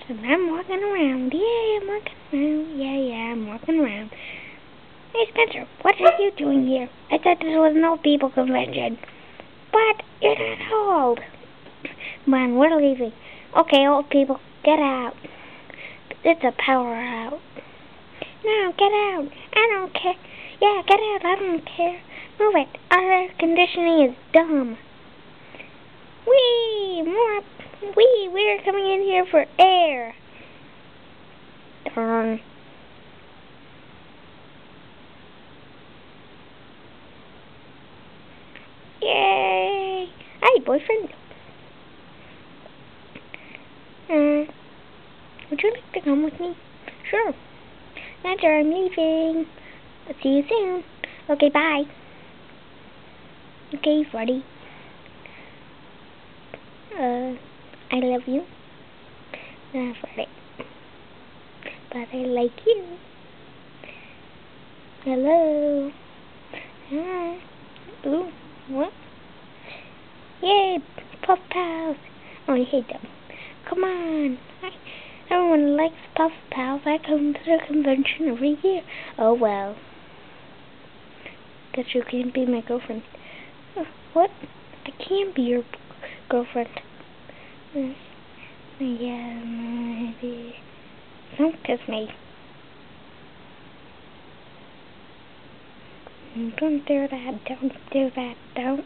Listen, I'm walking around. Yeah, I'm walking around. Yeah, I'm walking around. Hey, Spencer, what are you doing here? I thought this was an old people convention. But you're not old. Come on, we're leaving. Okay, old people, get out. It's a power out. No, get out. I don't care. Yeah, get out. I don't care. Move it. Our air conditioning is dumb. We're coming in here for air. Darn. Yay! Hi, boyfriend. Would you like to come with me? Sure. Roger, I'm leaving. I'll see you soon. Okay, bye. Okay, Freddy. I love you. Freddy. But I like you. Hello. Hi. Ooh, what? Yay, Puff Pals. Oh, I hate them. Come on. Everyone likes Puff Pals. I come to the convention every year. Oh, well. Guess you can't be my girlfriend. What? I can't be your girlfriend. Yeah, maybe. Don't kiss me. Don't do that. Don't do that. Don't.